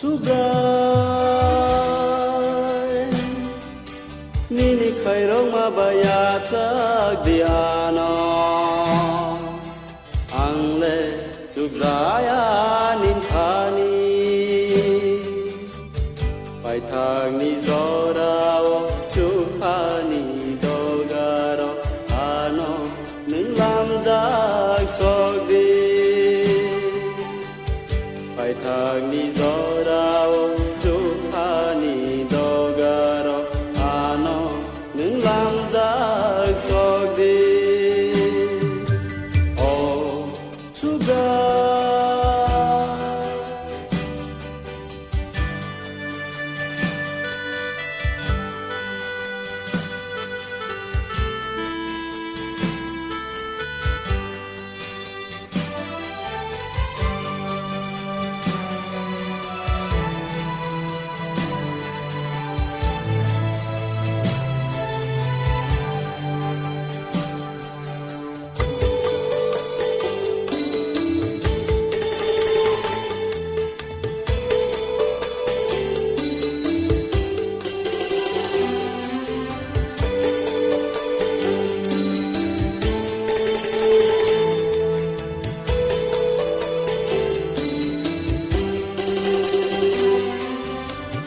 Subrai Nini khairong mabaya chak diano Angle Subzaya nin thani Pai thang ni zorao Chukhani dogaro Ano Ning lam jak sok di Pai thang ni zorao Chukhani dogaro Ano Ning lam jak sok di Oh Subrai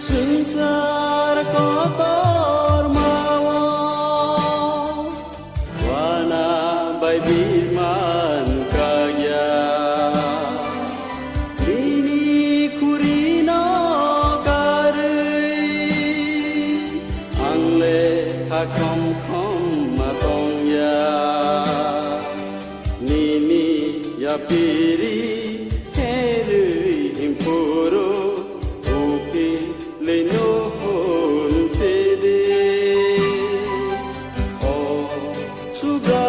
Sungsara kotor mawa Wana bai birman kagya Nini kurino karui Angle kakom kom matong ya Nini ya piri herui himpuru Leno hon tede Oh Subrai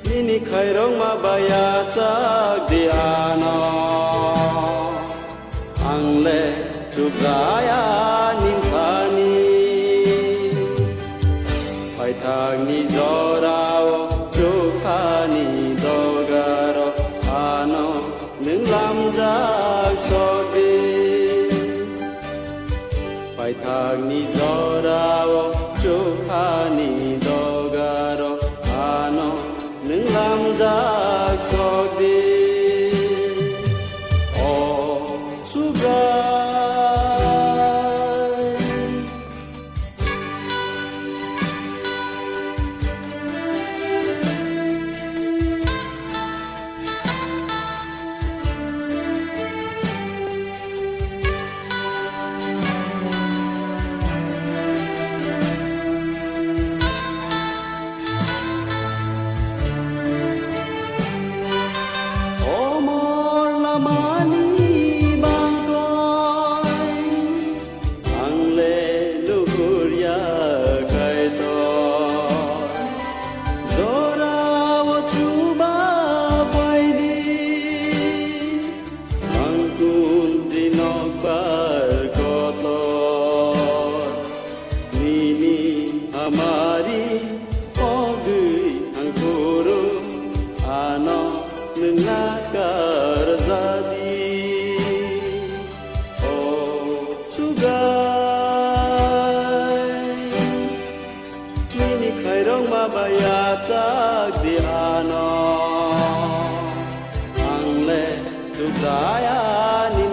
Nini khairong mabaya chak diano Angle Subzaya nin thani Pai thang ni zorao Chukhani dogaro Ano Ning lam jak sok di Pai thang ni zorao Chukhani dogaro Ano Ning lam jak sok di Oh Subrai Amari ogui angkuru ano nengakar zadi Oh Sugai Nini khairong mabaya chak di ano Angle Subzaya nin